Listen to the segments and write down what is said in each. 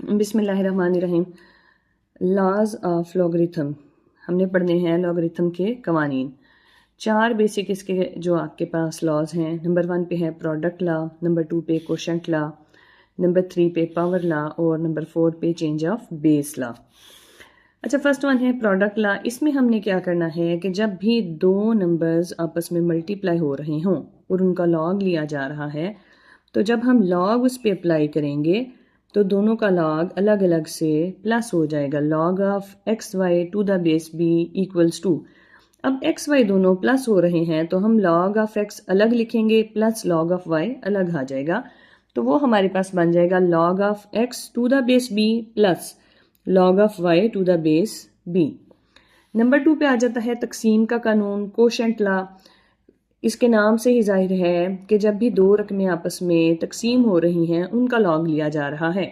बिस्मिल्लाहिर्रहमानिर्रहीम। Laws of logarithm हमने पढ़ने हैं लॉगरिथम के कवानीन। चार बेसिक इसके जो आपके पास लॉज हैं, नंबर 1 पे है प्रोडक्ट लॉ, नंबर 2 पे कोशेंट लॉ, नंबर 3 पे पावर लॉ और नंबर 4 पे चेंज ऑफ बेस लॉ। अच्छा, फर्स्ट वन है प्रोडक्ट लॉ। इसमें हमने क्या करना है कि जब भी दो नंबर्स आपस में मल्टीप्लाई हो रहे हों और उनका लॉग लिया जा रहा है, तो जब हम लॉग उस पर अप्लाई करेंगे तो दोनों का लॉग अलग अलग से प्लस हो जाएगा। Log of x y to the base b equals to. अब एक्स वाई दोनों प्लस हो रहे हैं तो हम लॉग ऑफ एक्स अलग लिखेंगे प्लस लॉग ऑफ वाई अलग आ जाएगा। तो वो हमारे पास बन जाएगा log of x to the base b plus log of y to the base b. Number 2 पे आ जाता है तकसीम का कानून, कोशेंट लॉ। इसके नाम से ही जाहिर है कि जब भी दो रकमें आपस में तकसीम हो रही हैं उनका लॉग लिया जा रहा है।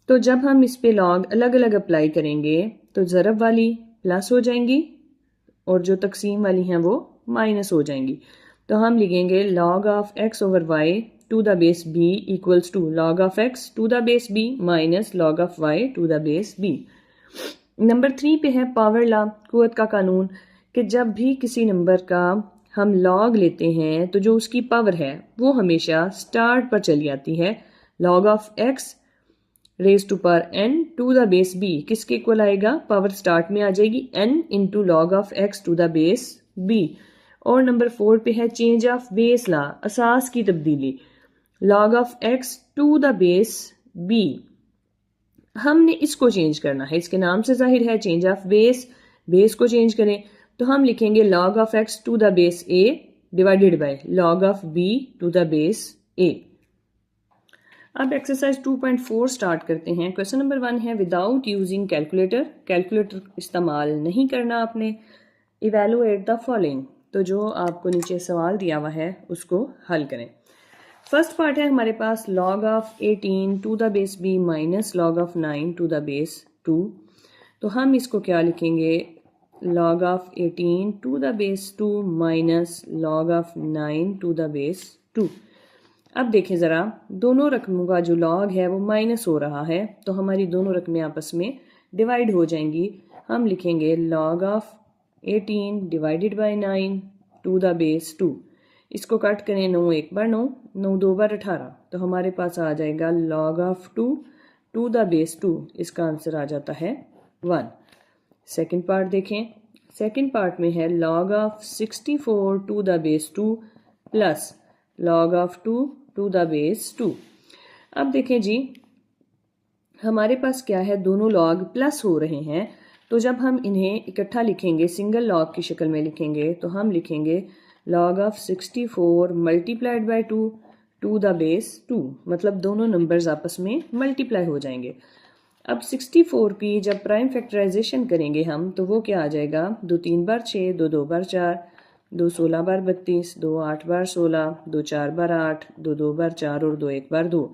तो जब हम इस पे लॉग अलग अलग अप्लाई करेंगे तो ज़रब वाली प्लस हो जाएंगी और जो तकसीम वाली हैं वो माइनस हो जाएंगी। तो हम लिखेंगे log of x over y to the base b equals to log of x to the base b minus log of y to the base b. Number 3 पे है पावर लॉ, कुव्वत का कानून, कि जब भी किसी नंबर का हम लॉग लेते हैं तो जो उसकी पावर है वो हमेशा स्टार्ट पर चली आती है। Log of x raise to power n to the base b किसके इक्वल आएगा? पावर स्टार्ट में आ जाएगी n into log of x to the base b. और नंबर 4 पे है चेंज ऑफ बेस लॉ, असास की तब्दीली। Log of x to the base b हमने इसको चेंज करना है, इसके नाम से जाहिर है चेंज ऑफ बेस। बेस को चेंज करें तो हम लिखेंगे log of x to the base a divided by log of b to the base a. अब एक्सरसाइज 2.4 स्टार्ट करते हैं। क्वेश्चन नंबर 1 है विदाउट यूजिंग कैलकुलेटर। कैलकुलेटर इस्तेमाल नहीं करना आपने। इवेलुएट द फॉलोइंग, तो जो आपको नीचे सवाल दिया हुआ है उसको हल करें। फर्स्ट पार्ट है हमारे पास log of 18 to the base b minus log of 9 to the base 2। तो हम इसको क्या लिखेंगे? Log of 18 to the base 2 minus log of 9 to the base 2। अब देखें ज़रा, दोनों रकमों का जो लॉग है वो माइनस हो रहा है तो हमारी दोनों रकमें आपस में डिवाइड हो जाएंगी। हम लिखेंगे log of 18 divided by 9 to the base 2। इसको कट करें, 9 एक बार 9, 9 दो बार 18, तो हमारे पास आ जाएगा log of 2 to the base 2। इसका आंसर आ जाता है 1। सेकेंड पार्ट देखें। सेकेंड पार्ट में है log of 64 to the base 2 plus log of 2 to the base 2। अब देखें जी, हमारे पास क्या है, दोनों लॉग प्लस हो रहे हैं तो जब हम इन्हें इकट्ठा लिखेंगे सिंगल लॉग की शक्ल में लिखेंगे तो हम लिखेंगे log of 64 multiplied by 2 to the base 2, मतलब दोनों नंबर्स आपस में मल्टीप्लाई हो जाएंगे। अब 64 की जब प्राइम फैक्टराइजेशन करेंगे हम तो वो क्या आ जाएगा? 2 3 बार 6, 2 2 बार 4, 2 16 बार 32, 2 8 बार 16, 2 4 बार 8, 2 2 बार 4 और 2 1 बार 2।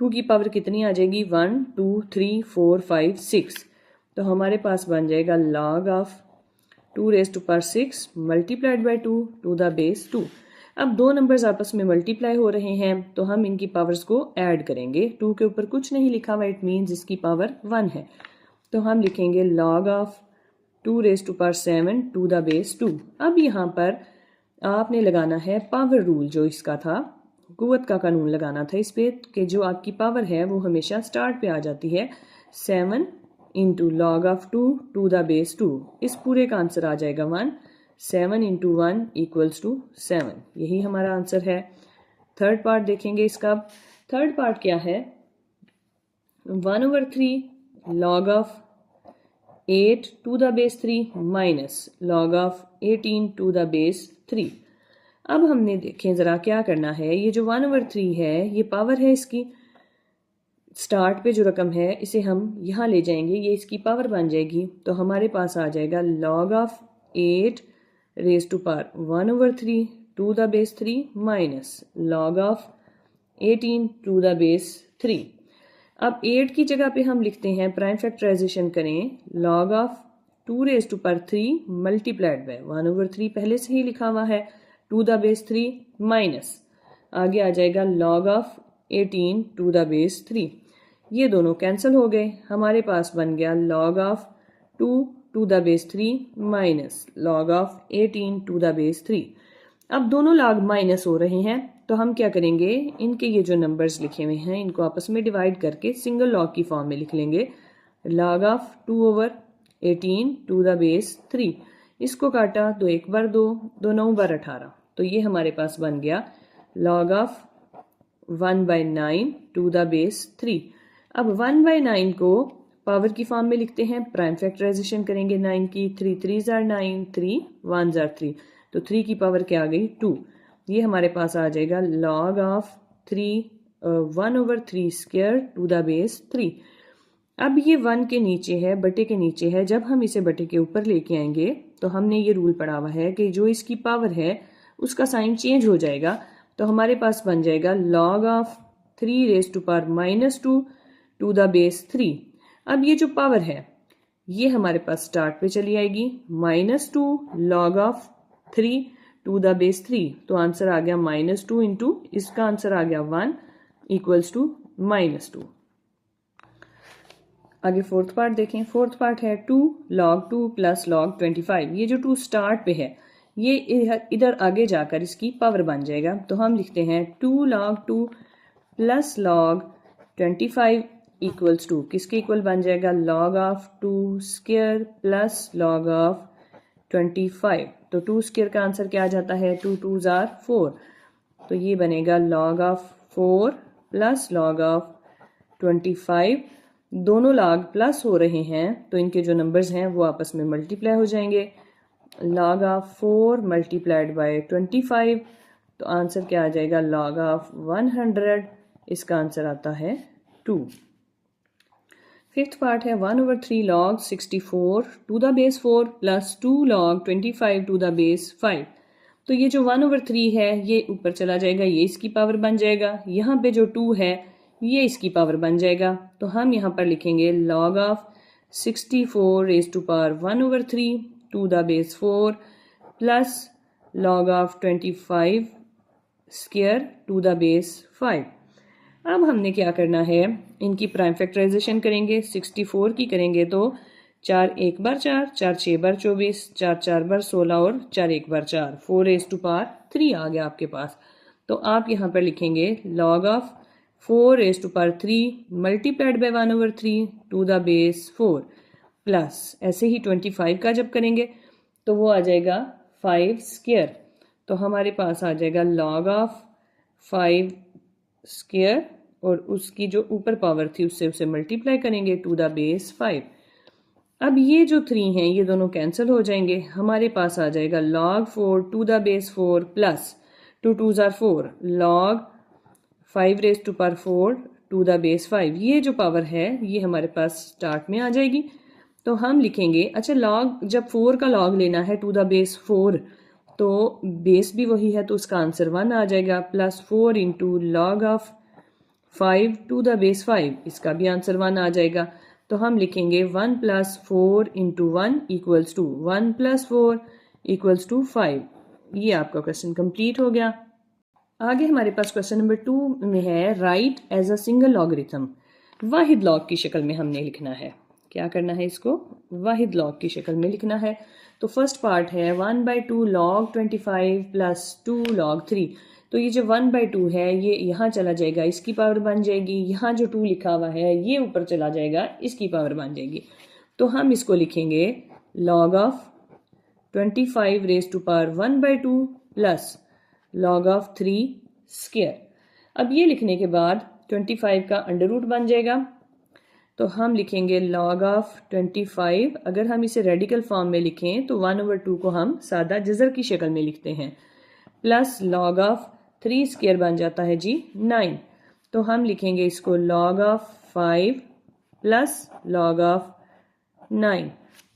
2 की पावर कितनी आ जाएगी? 1 2 3 4 5 6। तो हमारे पास बन जाएगा log of 2 raise to power 6 multiplied by 2 to the base 2। अब दो नंबर्स आपस में मल्टीप्लाई हो रहे हैं तो हम इनकी पावर्स को ऐड करेंगे। 2 के ऊपर कुछ नहीं लिखा हुआ, इट मीन्स इसकी पावर 1 है। तो हम लिखेंगे log of 2 raise to power 7 to the base 2। अब यहाँ पर आपने लगाना है पावर रूल, जो इसका था कुव्वत का कानून लगाना था इस पे कि जो आपकी पावर है वो हमेशा स्टार्ट पे आ जाती है। 7 into log of 2 to the base 2, इस पूरे का आंसर आ जाएगा 1। 7 इंटू 1 इक्वल्स टू 7, यही हमारा आंसर है। थर्ड पार्ट देखेंगे इसका। थर्ड पार्ट क्या है? 1/3 log of 8 to the base 3 minus log of 18 to the base 3। अब हमने देखें ज़रा क्या करना है। ये जो 1/3 है ये पावर है इसकी, स्टार्ट पे जो रकम है इसे हम यहाँ ले जाएंगे, ये इसकी पावर बन जाएगी। तो हमारे पास आ जाएगा log of 8 raise to power 1/3 to the base 3 minus log of 18 to the base 3। अब 8 की जगह पे हम लिखते हैं, प्राइम फैक्टराइजेशन करें, log of 2 raise to power 3 multiplied by 1/3 पहले से ही लिखा हुआ है टू द बेस 3 माइनस आगे आ जाएगा log of 18 to the base 3। ये दोनों कैंसिल हो गए, हमारे पास बन गया log of 2 to the base 3 minus log of 18 to the base 3। अब दोनों log माइनस हो रहे हैं, तो हम क्या करेंगे, इनके ये जो नंबर्स लिखे हुए हैं इनको आपस में डिवाइड करके सिंगल log की फॉर्म में लिख लेंगे। log of 2/18 to the base 3, इसको काटा, 2 1 बार 2, 2 9 बार 18, तो ये हमारे पास बन गया log of 1/9 to the base 3। अब 1/9 को पावर की फॉर्म में लिखते हैं, प्राइम फैक्टराइजेशन करेंगे 9 की, 3 3 are 9, 3 1 are 3, तो 3 की पावर क्या आ गई 2। ये हमारे पास आ जाएगा log of 1/3 square to the base 3। अब ये 1 के नीचे है, बटे के नीचे है, जब हम इसे बटे के ऊपर लेके आएंगे तो हमने ये रूल पढ़ा हुआ है कि जो इसकी पावर है उसका साइन चेंज हो जाएगा, तो हमारे पास बन जाएगा log of 3 raise to power -2 to the base 3। अब ये जो पावर है ये हमारे पास स्टार्ट पे चली आएगी, -2 log of 3 to the base 3, तो आंसर आ गया -2 इंटू इसका आंसर आ गया 1 इक्वल्स टू -2। आगे फोर्थ पार्ट देखें। फोर्थ पार्ट है 2 log 2 प्लस log 25। ये जो 2 स्टार्ट पे है ये इधर आगे जाकर इसकी पावर बन जाएगा, तो हम लिखते हैं 2 log 2 plus log 25 equals to, किसके इक्वल बन जाएगा, log of 2 square plus log of 25। तो 2 स्क्वायर का आंसर क्या आ जाता है, 2 2s are 4, तो ये बनेगा log of 4 plus log of 25। दोनों log प्लस हो रहे हैं तो इनके जो नंबर्स हैं वो आपस में मल्टीप्लाई हो जाएंगे। log ऑफ 4 मल्टीप्लाइड बाय 25, तो आंसर क्या आ जाएगा, log ऑफ 100, इसका आंसर आता है 2। फिफ्थ पार्ट है 1/3 log 64 to the base 4 plus 2 log 25 to the base 5। तो ये जो 1/3 है ये ऊपर चला जाएगा, ये इसकी पावर बन जाएगा, यहाँ पे जो 2 है ये इसकी पावर बन जाएगा, तो हम यहाँ पर लिखेंगे log of 64 raise to power 1/3 to the base 4 plus log of 25 square to the base 5। अब हमने क्या करना है, इनकी प्राइम फैक्टराइजेशन करेंगे। 64 की करेंगे तो 4 1 बार 4, 4 6 बार 24, 4 4 बार 16 और 4 1 बार 4, 4 रेज़ टू पावर 3 आ गया आपके पास। तो आप यहाँ पर लिखेंगे log of 4 raise to power 3 multiplied by 1/3 to the base 4 plus ऐसे ही 25 का जब करेंगे तो वो आ जाएगा 5 स्क्वायर, तो हमारे पास आ जाएगा log ऑफ 5 स्क्वायर और उसकी जो ऊपर पावर थी उससे उसे मल्टीप्लाई करेंगे टू द बेस 5। अब ये जो 3 हैं ये दोनों कैंसिल हो जाएंगे, हमारे पास आ जाएगा log 4 to the base 4 plus 2 2s are 4 log 5 raise to power 4 to the base 5। ये जो पावर है ये हमारे पास स्टार्ट में आ जाएगी, तो हम लिखेंगे, अच्छा log जब 4 का log लेना है टू द बेस 4 तो बेस भी वही है तो उसका आंसर 1 आ जाएगा, plus 4 into log of 5 to the base 5, इसका भी आंसर 1 आ जाएगा, तो हम लिखेंगे 1 plus 4 into 1 equals to 1 plus 4 equals to 5। ये आपका क्वेश्चन कंप्लीट हो गया। आगे हमारे पास क्वेश्चन नंबर 2 में है write as a single logarithm. वाहिद लॉग की शक्ल में हमने लिखना है, क्या करना है, इसको वाहिद लॉग की शक्ल में लिखना है। तो फर्स्ट पार्ट है 1/2 log 25 प्लस 2 log 3। तो ये जो 1/2 है ये यहाँ चला जाएगा, इसकी पावर बन जाएगी, यहाँ जो 2 लिखा हुआ है ये ऊपर चला जाएगा, इसकी पावर बन जाएगी, तो हम इसको लिखेंगे log of 25 raise to power 1/2 plus log of 3 square. अब ये लिखने के बाद 25 का अंडर रूट बन जाएगा, तो हम लिखेंगे log ऑफ 25, अगर हम इसे रेडिकल फॉर्म में लिखें तो 1/2 को हम सादा जज़र की शक्ल में लिखते हैं, प्लस log ऑफ 3 स्क्वायर बन जाता है जी 9, तो हम लिखेंगे इसको log of 5 plus log of 9।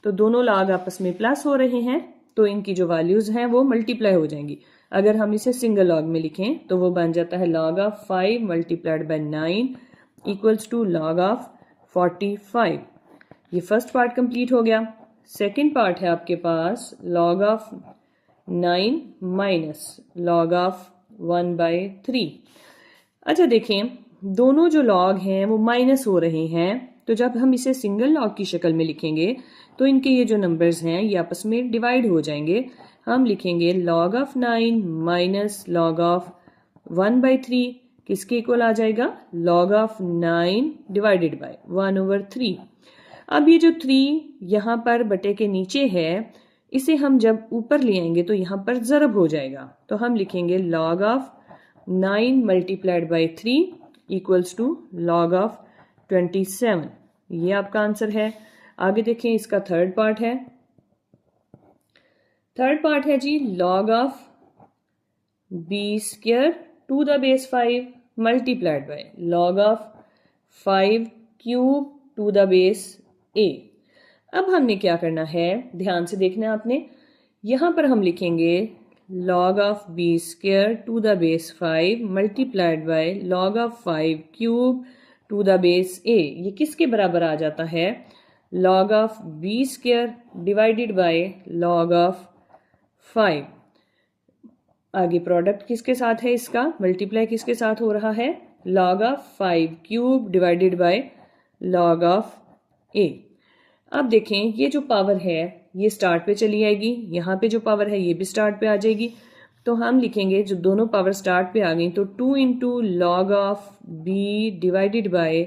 तो दोनों log आपस में प्लस हो रहे हैं तो इनकी जो वैल्यूज़ हैं वो मल्टीप्लाई हो जाएंगी। अगर हम इसे सिंगल log में लिखें तो वो बन जाता है log of 5 multiplied by 9 equals to log of 45। ये फर्स्ट पार्ट कंप्लीट हो गया। सेकंड पार्ट है आपके पास log of 9 minus log of 1/3। अच्छा देखें, दोनों जो लॉग हैं वो माइनस हो रहे हैं, तो जब हम इसे सिंगल लॉग की शक्ल में लिखेंगे तो इनके ये जो नंबर्स हैं ये आपस में डिवाइड हो जाएंगे। हम लिखेंगे log of 9 minus log of 1/3 किसके इक्वल आ जाएगा, log ऑफ 9 डिवाइडेड बाय 1/3। अब ये जो 3 यहाँ पर बटे के नीचे है, इसे हम जब ऊपर ले आएंगे तो यहाँ पर ज़रब हो जाएगा, तो हम लिखेंगे log of 9 multiplied by 3 equals to log of 27। ये आपका आंसर है। आगे देखें, इसका थर्ड पार्ट है। थर्ड पार्ट है जी log of b square to the base 5 multiplied by log of 5 cube to the base a। अब हमने क्या करना है, ध्यान से देखना है आपने, यहाँ पर हम लिखेंगे log of b square to the base 5 multiplied by log of 5 cube to the base a। ये किसके बराबर आ जाता है, log of b square divided by log of 5। आगे प्रोडक्ट किसके साथ है, इसका मल्टीप्लाई किसके साथ हो रहा है, log of 5 cube divided by log of a। अब देखें, ये जो पावर है ये स्टार्ट पे चली आएगी, यहाँ पे जो पावर है ये भी स्टार्ट पे आ जाएगी, तो हम लिखेंगे जो दोनों पावर स्टार्ट पे आ गई तो 2 into log of b divided by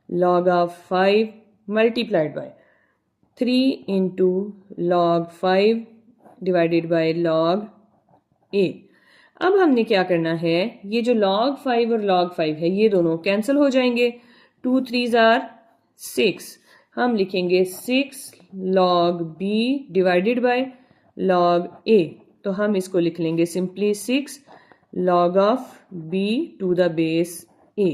log of 5 multiplied by 3 into log 5 divided by log a। अब हमने क्या करना है, ये जो log 5 और log 5 है ये दोनों कैंसिल हो जाएंगे, 2 3s are 6। हम लिखेंगे 6 log b divided by log a, तो हम इसको लिख लेंगे simply 6 log of b to the base a।